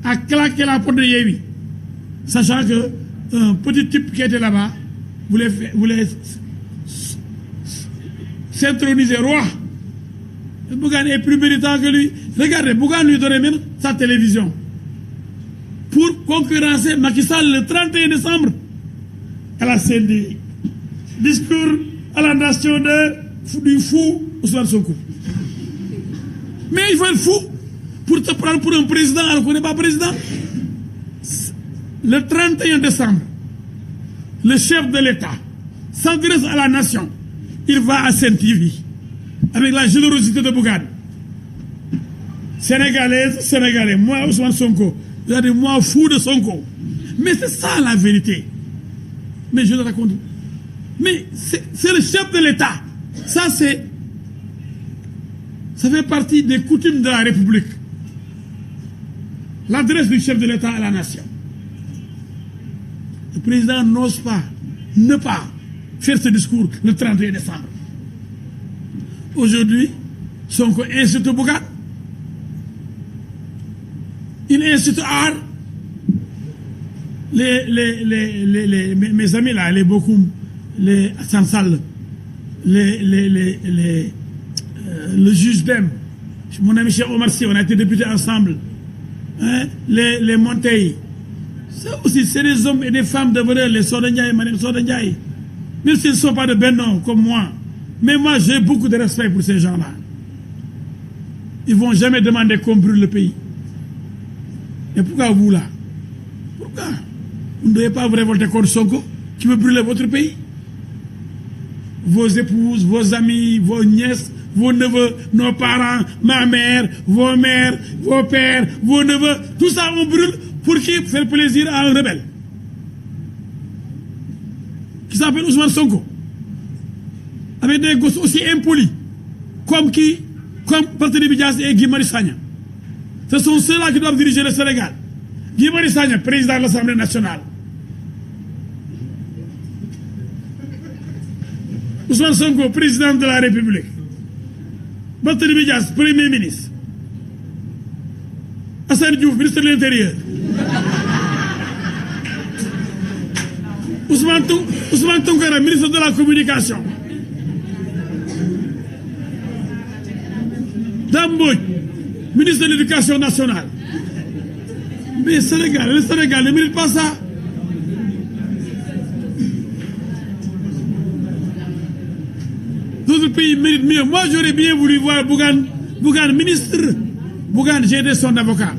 a claqué la porte de Yewwi. Sachant que un petit type qui était là-bas voulait s'introniser roi. Bougane est plus méritant que lui. Regardez, Bougane lui donnait même sa télévision pour concurrencer Macky Sall le 31 décembre à la scène des discours à la nation du fou Ousmane Sonko. Mais il faut être fou pour te prendre pour un président alors qu'on n'est pas président. Le 31 décembre, le chef de l'État s'adresse à la nation. Il va à Saint-TV avec la générosité de Bougane. Sénégalaise, Sénégalais, moi Ousmane Sonko, regardez, moi fou de Sonko. Mais c'est ça la vérité. Mais je le raconte. Mais c'est le chef de l'État. Ça fait partie des coutumes de la République. L'adresse du chef de l'État à la nation. Le président n'ose pas ne pas faire ce discours le 31 décembre. Aujourd'hui, Sonko insulte Bougane. Il insulte Art. Mes amis là, les Bokoum, les Sansal, le juge d'Em, mon ami Cheikh Omar Sy, on a été députés ensemble. Hein? Les Monteil. Ça aussi, c'est des hommes et des femmes de valeur, les Sodendiaï, Madame Sodendiaï. Même s'ils ne sont pas de Benno comme moi. Mais moi, j'ai beaucoup de respect pour ces gens-là. Ils ne vont jamais demander qu'on brûle le pays. Et pourquoi vous là? Pourquoi? Vous ne devez pas vous révolter contre Sonko qui veut brûler votre pays? Vos épouses, vos amis, vos nièces, vos neveux, nos parents, ma mère, vos pères, vos neveux, tout ça on brûle pour qui? Faire plaisir à un rebelle qui s'appelle Ousmane Sonko, avec des gosses aussi impolis. comme qui, comme Barthélémy Dias et Guy Marius Sagna. Ce sont ceux-là qui doivent diriger le Sénégal. Guy Marius Sagna, président de l'Assemblée nationale. Ousmane Sonko, président de la République. Barthélémy Dias, premier ministre. Assane Diouf, ministre de l'Intérieur. Ousmane Tounkara, ministre de la Communication. Dame Mbodj, ministre de l'Éducation nationale. Mais le Sénégal ne mérite pas ça. D'autres pays méritent mieux. Moi, j'aurais bien voulu voir Bougane ministre. Bougane, j'ai été son avocat.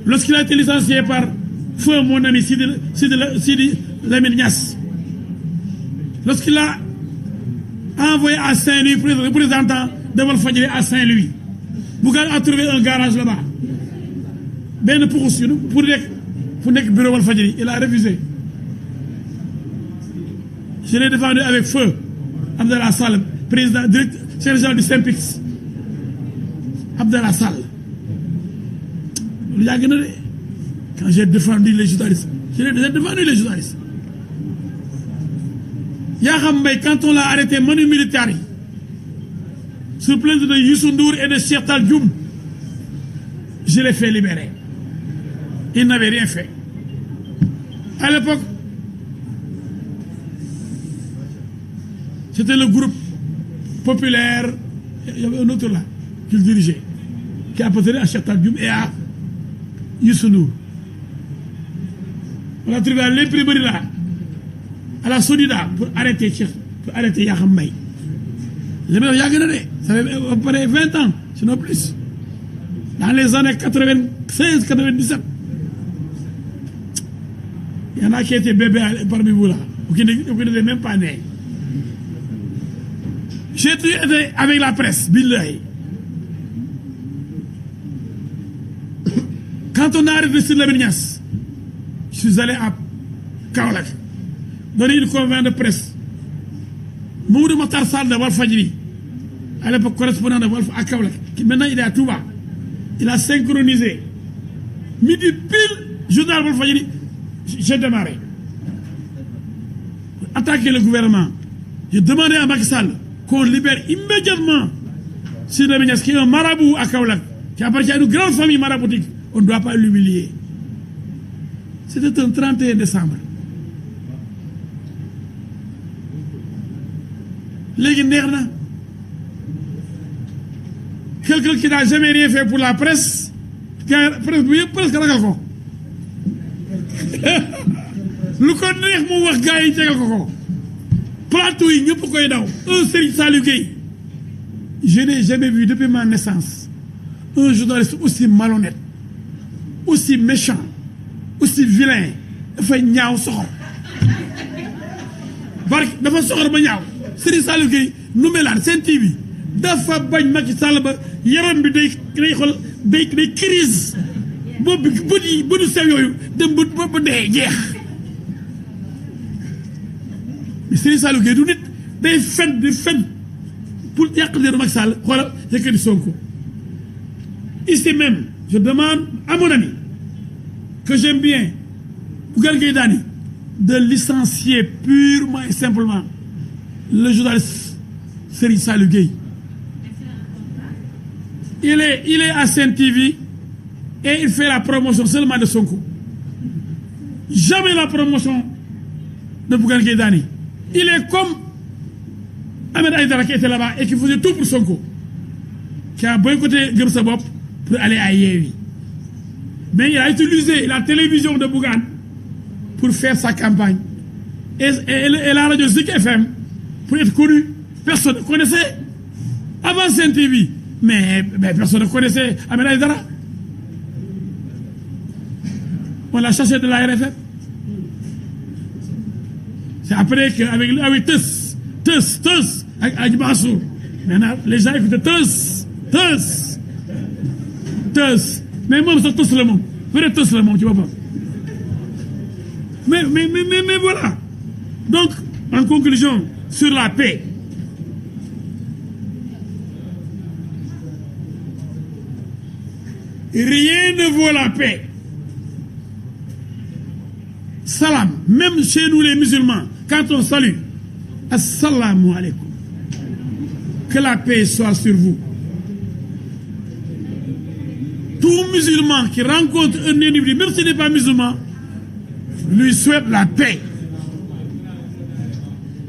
Lorsqu'il a été licencié par feu mon ami Sidi Lamine Niasse, lorsqu'il a envoyé à Saint-Louis le représentant de Walfadjri à Saint-Louis, Bougane a trouvé un garage là-bas. Ben pour le bureau Walfadjri, il a refusé. Je l'ai défendu avec feu. Abdallah Sall, président, directeur, sergent du Saint-Pix. Abdallah Sall. Quand j'ai défendu les journalistes, Yakham Mbaye, quand on l'a arrêté, Manu Militari, sur plainte de Youssou Ndour et de Cheikh Tal Dioum, je l'ai fait libérer. Il n'avait rien fait. À l'époque, c'était le groupe populaire, il y avait un autre là, qu'il dirigeait, qui appartenait à Cheikh Tal Dioum et à Youssou Ndour. On l'a trouvé à l'imprimerie là, à la Sonida, pour arrêter Yakham Mbaye. Les mecs, ça fait à peu près 20 ans, sinon plus. Dans les années 96-97. Il y en a qui étaient bébés parmi vous là, vous qui n'étiez même pas nés. J'ai été avec la presse, billahi. Quand on a arrêté sur la Niasse, je suis allé à Kaolack, donner une conférence de presse. Mamoudou Matar Sall de Walfadjri, à l'époque correspondant de Walf à Kaolack, qui maintenant il est à Touba, il a synchronisé. Midi pile, journal Walfadjri, j'ai démarré. Pour attaquer le gouvernement, j'ai demandé à Macky Sall qu'on libère immédiatement Sidi Niasse, qui est un marabout à Kaolack, qui appartient à une grande famille maraboutique. On ne doit pas l'humilier. C'était un 31 décembre. Quelqu'un qui n'a jamais rien fait pour la presse, presque ragal ko. Lu ko neex mu wax gars yi tegal ko. Plateau yi ñëpp koy daw. Un Serigne Saliou Gueye. Je n'ai jamais vu depuis ma naissance un journaliste aussi malhonnête, aussi méchant, aussi vilain, dafay ñaaw soxor. Barke dafa soxor ba ñaaw. Serigne Saliou Gueye nu melaan Sen TV dafa bañ Macky Sall ba yaram bi day xol day crise boobu bëdu sew yooyu dem ba dee jeex. Mais Serigne Saliou Gueye du nit day fen di fen pour yàq leeru Macky Sall xoolal yëkkati Sonko. Ici même, je demande à mon ami que j'aime bien, Bougane Gueye Dany, de licencier purement et simplement le journaliste Serigne Saliou Gueye. Il est à Sen TV et il fait la promotion seulement de Sonko. Jamais la promotion de Bougane Gueye Dany. Il est comme Ahmed Aïdara qui était là-bas et qui faisait tout pour Sonko, qui a boycotté Gëm Sa Bopp pour aller à Yewwi. Mais il a utilisé la télévision de Bougane pour faire sa campagne. Et la radio Zik FM pour être connu. Personne ne connaissait. Avant Sen TV, mais personne ne connaissait Ahmed Aïdara. On l'a chassé de la RFM. C'est après qu'avec Teus, avec Adji Mansour. Maintenant, les gens écoutent Teus. Mais moi, c'est tous le monde. Vrai tous le monde, tu vois pas. Mais voilà. Donc, en conclusion, sur la paix, rien ne vaut la paix. Salam, même chez nous les musulmans, quand on salue, assalamu alaikum. Que la paix soit sur vous. Tout musulman qui rencontre un individu, même s'il n'est pas musulman, lui souhaite la paix.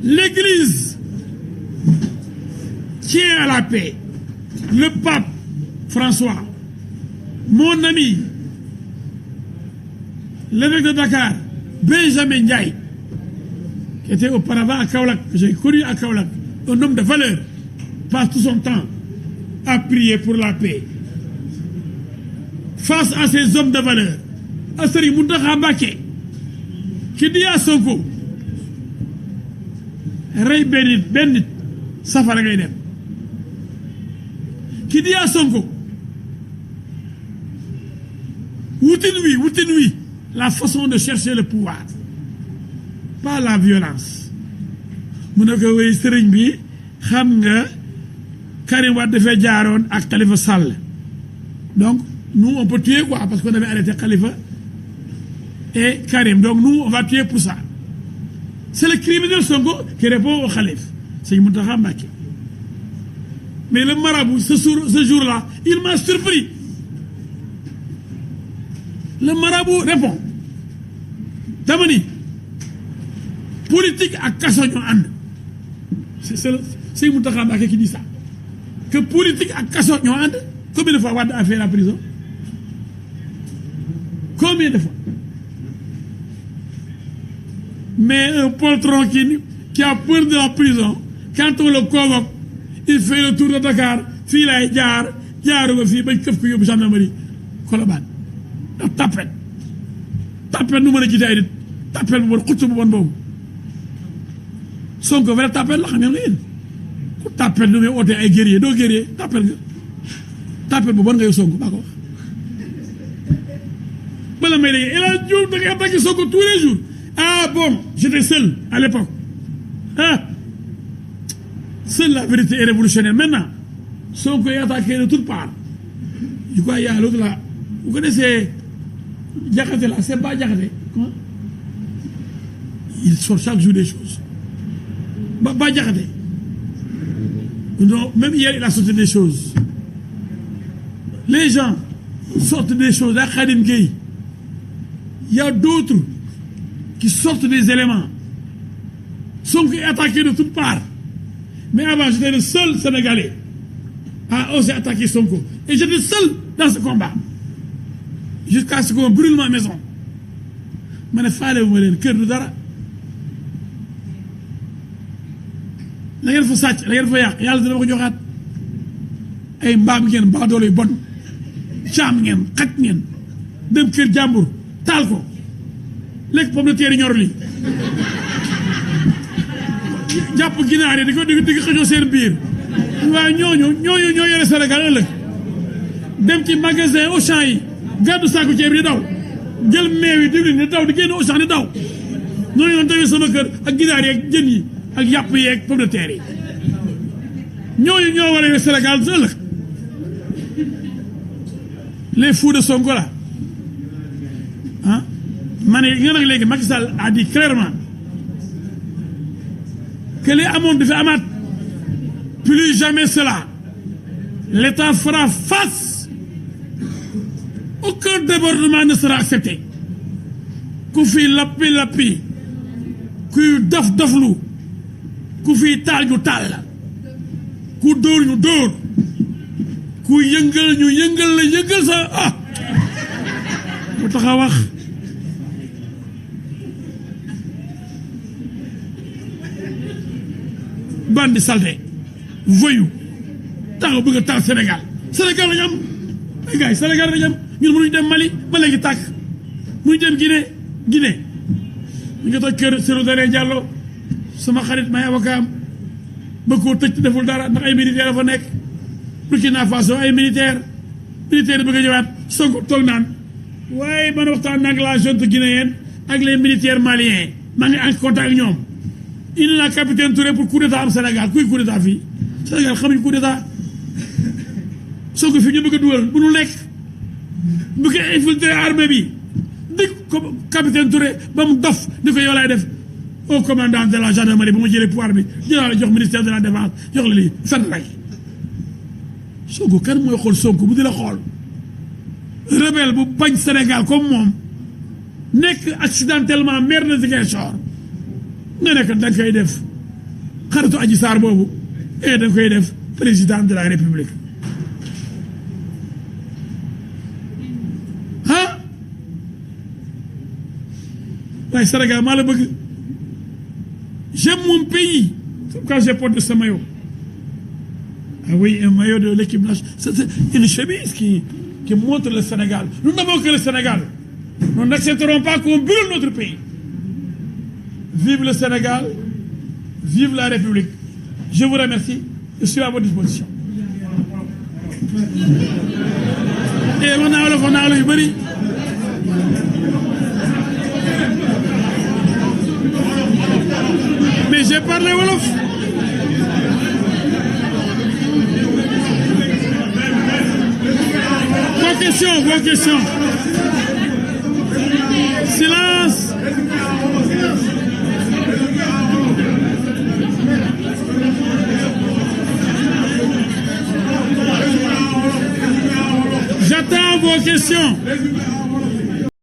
L'Église tient à la paix. Le pape François, mon ami, l'évêque de Dakar, Benjamin Ndiaye, qui était auparavant à Kaolack, que j'ai connu à Kaolack, un homme de valeur, passe tout son temps à prier pour la paix. Face à ces hommes de valeur, Serigne Mountakha Mbacké, qui dit à Sonko, rey benn nit safara ngay dem, qui dit à Sonko, wutin wi la façon de chercher le pouvoir, pas la violence. Mu ne ko wéy sëriñ bi xam nga Karim Wade dafay jaaroon ak Khalifa Sall, donc nous on peut tuer quoi parce qu'on avait arrêté Khalifa et Karim, donc nous on va tuer pour ça. C'est le criminel Sonko qui répond au Khalife, c'est Mountakha Mbacké. Mais le marabout ce jour-là il m'a surpris. Le marabout répond dama ni politique ak kaso ñoo ànd. C'est Mountakha Mbacké qui dit ça, que politique ak kaso ñoo ànd. Combien de fois Wade a fait la prison? Combien de fois? Mais un poltron qui a peur de la prison, quand on le convoque, il fait le tour de Dakar, fii lay jaaru ba fii bañ këf ko yóbbu gendarmerie Colobane. ndax tapet nu mën a jiite ay nit, tapet bu bon xucc bu bon boobu. Sonko vrai tapet la xam ngeen nga yéen ku tapet nu muy ootee ay guerrier doo guerrier tapet nga. Tapet bu bon nga yow Sonko baa ko wax. Bala may dégg El Hadj Diouf da ngay attaqué Sonko tous les jours. Ah bon, j'étais seul à l'époque. Ah, seule la vérité est révolutionnaire. Maintenant, Sonko est attaqué de toutes parts. Je crois qu'il y a l'autre là. Vous connaissez Diakhaté là, c'est pas Diakhaté. Comment? Il sort chaque jour des choses. Ba Diakhaté. Non, même hier, il a sorti des choses. Les gens sortent des choses. Là, Khadim Gueye. Il y a d'autres qui sortent des éléments. Sonko est attaqué de toutes parts. Mais avant, j'étais le seul Sénégalais à oser attaquer Sonko. Et j'étais seul dans ce combat. Jusqu'à ce qu'on brûle ma maison. Je ne fallait pas me cœur de dara. La guerre faut ça, la guerre faut yak. Yalla dina ko joxat ay mbam ngeen ba doole bon. Cham ngeen, xat ngeen. Dem kër jambour, tal ko. Lek pomme de terre ñor li. Japp ginaar yi di xëjoo seen biir. Waa ñoo yore Sénégal ëllëg. Dem ci magasin Auchan yi, gàddu saaku ceeb di daw. Jël meew yi diwlin di daw di génn Auchan di daw. Noonu yoon tawee sama kër ak ginaar yi ak jën yi ak yàpp yi ak pomme de terre yi. Ñoo war a yore Sénégal ëllëg. Les fous de Sonko là. Hein? Macky Sall a dit clairement que les amont de Amat, plus jamais cela. L'État fera face. Aucun débordement ne sera accepté. Koufi lapi, ku doflu, Koufi tal ñu tal, ku dóor ñu dóor, ku yëngal ñu yëngal sa ah. Mu tax a wax. Bandi salté, voyou, taxaw bëgg a taal Sénégal lañu am ay gars yi Sénégal lañu am ñun mënuñu dem Mali ba léegi tàkk mënuñu dem Guinée ñu ngi toj kër Cellou Dalein Diallo sama xarit may avocat am bëgg koo tëj deful dara ndax ay militaire fa nekk Burkina Faso ay militaire bëgg a ñëwaat Sonko toog naan waaye man waxtaan nag la junte guinéenne ak les militaires maliens maa ngi en contact ak ñoom indi naa capitaine Touré pour coup d'état am Sénégal kuy coup d'état fii Sénégal xamuñ coup d'état Sonko fii ñu bëgg a dugal bu nu lekk bu ko infiltré armée bi dik ko capitaine Touré ba mu dof ni ko yow laay def au commandant de la gendarmerie ba mu jëlee pouvoir bi dinaa la jox ministère de la défense jox la lii fen rek Sonko kan mooy xool Sonko bu di la xool rebelle bu bañ Sénégal comme moom nekk accidentellement maire de Ziguinchor nga nekk da nga koy def xaritu Adji Sarr boobu da nga koy def président de la République ah waaye Sénégal maa la bëgg j'aime mon pays quand je porte ce maillot. Ah oui, un maillot de l'équipe nationale. C'est une chemise qui montre le Sénégal. Nous n'avons que le Sénégal. Nous n'accepterons pas qu'on brûle notre pays. Vive le Sénégal, vive la République. Je vous remercie. Je suis à votre disposition. Et on a le bari. Mais j'ai parlé wolof. Vos questions. Silence. J'attends vos questions.